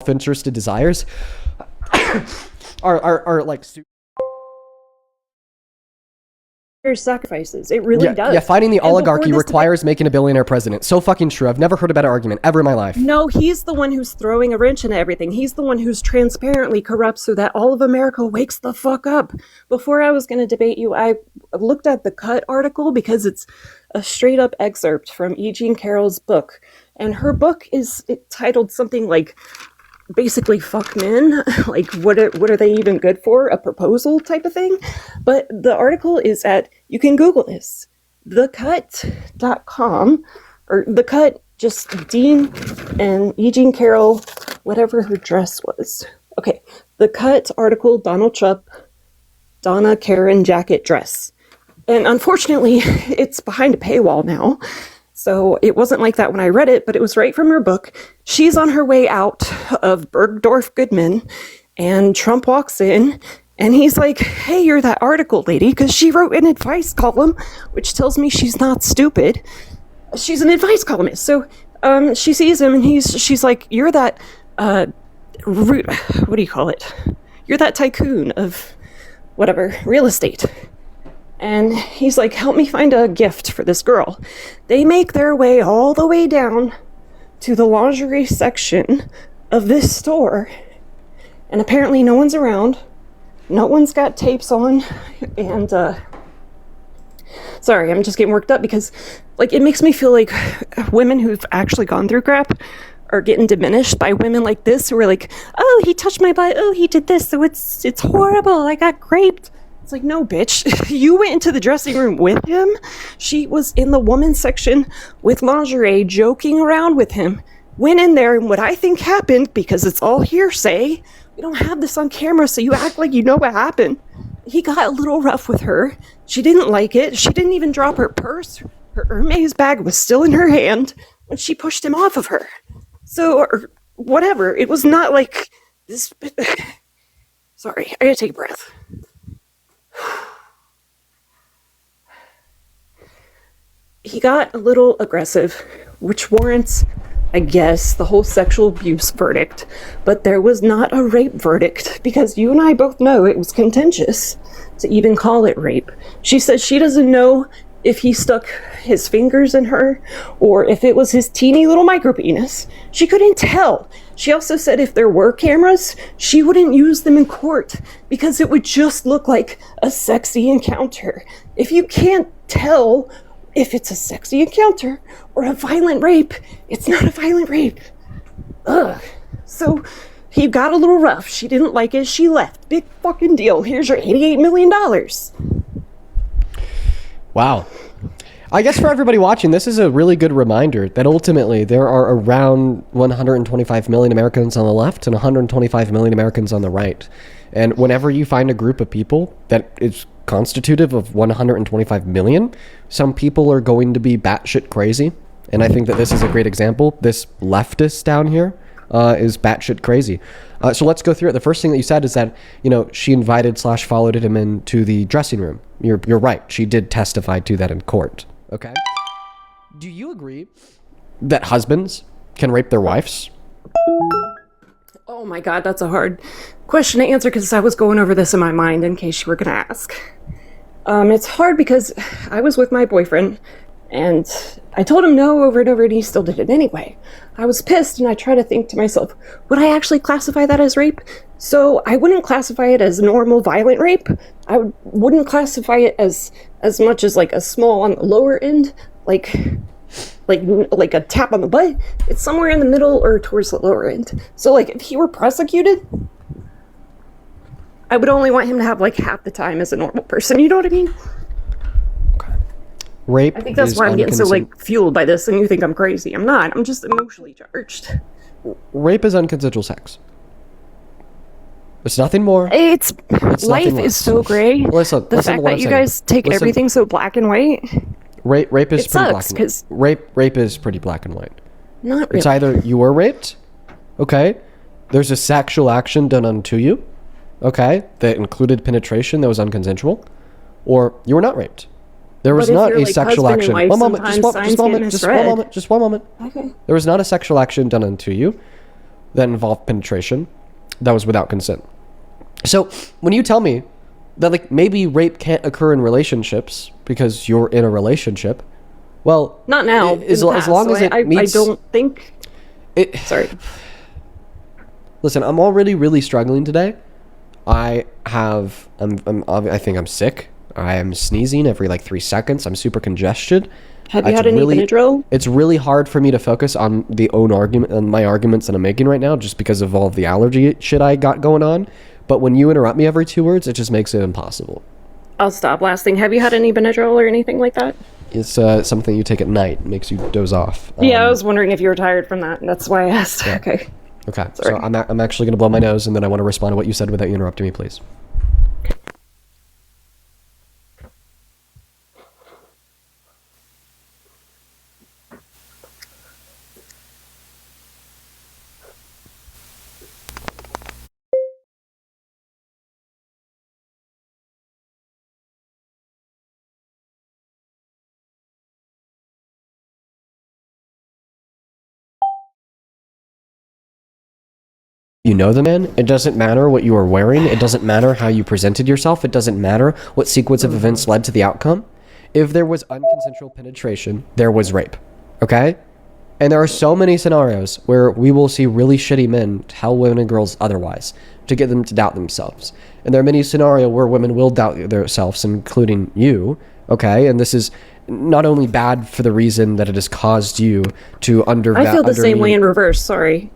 self-interested desires are like sacrifices. It really does. Yeah, fighting the oligarchy requires debate, making a billionaire president. So fucking true. I've never heard a better argument ever in my life. No, he's the one who's throwing a wrench into everything. He's the one who's transparently corrupt so that all of America wakes the fuck up. Before I was going to debate you, I looked at the Cut article because it's a straight up excerpt from E. Jean Carroll's book. And her book is titled something like basically fuck men, like what are they even good for, a proposal type of thing. But the article is at, you can Google this, thecut.com, or The Cut, just Dean and E. Jean Carroll, whatever her dress was. Okay, The Cut article, Donald Trump, Donna Karen jacket dress. And unfortunately, it's behind a paywall now. So it wasn't like that when I read it, but it was right from her book. She's on her way out of Bergdorf Goodman, and Trump walks in, and he's like, hey, you're that article lady, because she wrote an advice column, which tells me she's not stupid. She's an advice columnist. So she sees him, and she's like, you're that, what do you call it? You're that tycoon of whatever, real estate. And he's like, help me find a gift for this girl. They make their way all the way down to the lingerie section of this store. And apparently no one's around. No one's got tapes on. And, sorry, I'm just getting worked up because, like, it makes me feel like women who've actually gone through crap are getting diminished by women like this who are like, oh, he touched my butt. Oh, he did this. So it's horrible. I got raped. It's like, no, bitch, you went into the dressing room with him. She was in the woman's section with lingerie, joking around with him. Went in there, and what I think happened, because it's all hearsay, we don't have this on camera, so you act like you know what happened. He got a little rough with her. She didn't like it. She didn't even drop her purse. Her Hermes bag was still in her hand when she pushed him off of her. So, or whatever. It was not like this. Sorry, I gotta take a breath. He got a little aggressive, which warrants, I guess, the whole sexual abuse verdict, but there was not a rape verdict, because you and I both know it was contentious to even call it rape. She says she doesn't know if he stuck his fingers in her or if it was his teeny little micropenis. She couldn't tell. She also said if there were cameras, she wouldn't use them in court because it would just look like a sexy encounter. If you can't tell if it's a sexy encounter or a violent rape, it's not a violent rape. Ugh. So he got a little rough. She didn't like it. She left. Big fucking deal. Here's your $88 million. Wow. I guess for everybody watching, this is a really good reminder that ultimately there are around 125 million Americans on the left and 125 million Americans on the right. And whenever you find a group of people that is constitutive of 125 million, some people are going to be batshit crazy. And I think that this is a great example. This leftist down here is batshit crazy. So let's go through it. The first thing that you said is that, she invited/followed him into the dressing room. You're right. She did testify to that in court. Okay. Do you agree that husbands can rape their wives? Oh my God, that's a hard question to answer because I was going over this in my mind in case you were going to ask. It's hard because I was with my boyfriend and I told him no over and over and he still did it anyway. I was pissed and I tried to think to myself, would I actually classify that as rape? So I wouldn't classify it as normal violent rape. I wouldn't classify it as much as like a small on the lower end, like a tap on the butt. It's somewhere in the middle or towards the lower end. So like if he were prosecuted, I would only want him to have like half the time as a normal person. You know what I mean? Okay. Rape. I think that's why I'm getting so like fueled by this, and you think I'm crazy. I'm not. I'm just emotionally charged. Rape is unconsensual sex. It's nothing more. It's life is so gray. Listen, the fact that you guys take everything so black and white. Rape is it pretty sucks, black and white. Rape is pretty black and white. Not really. It's either you were raped, okay, there's a sexual action done unto you, okay, that included penetration that was unconsensual, or you were not raped. There was not a sexual action. One moment, just one moment. Okay. There was not a sexual action done unto you, that involved penetration that was without consent. So when you tell me that like maybe rape can't occur in relationships because you're in a relationship, well, Not now. as long as it meets, I don't think. it. Sorry. Listen, I'm already really struggling today. I think I'm sick. I am sneezing every like 3 seconds. I'm super congested. Have you had any Benadryl? It's really hard for me to focus on my arguments that I'm making right now, just because of all of the allergy shit I got going on. But when you interrupt me every 2 words, it just makes it impossible. I'll stop lasting. Have you had any Benadryl or anything like that? It's something you take at night. It makes you doze off. Yeah, I was wondering if you were tired from that. That's why I asked. Yeah. Okay. Okay. Sorry. So I'm actually going to blow my nose, and then I want to respond to what you said without you interrupting me, please. You know the man. It doesn't matter what you were wearing. It doesn't matter how you presented yourself. It doesn't matter what sequence of events led to the outcome. If there was unconsensual penetration, there was rape. Okay? And there are so many scenarios where we will see really shitty men tell women and girls otherwise to get them to doubt themselves. And there are many scenarios where women will doubt themselves, including you. Okay? And this is not only bad for the reason that it has caused you to I feel the same way in reverse. Sorry.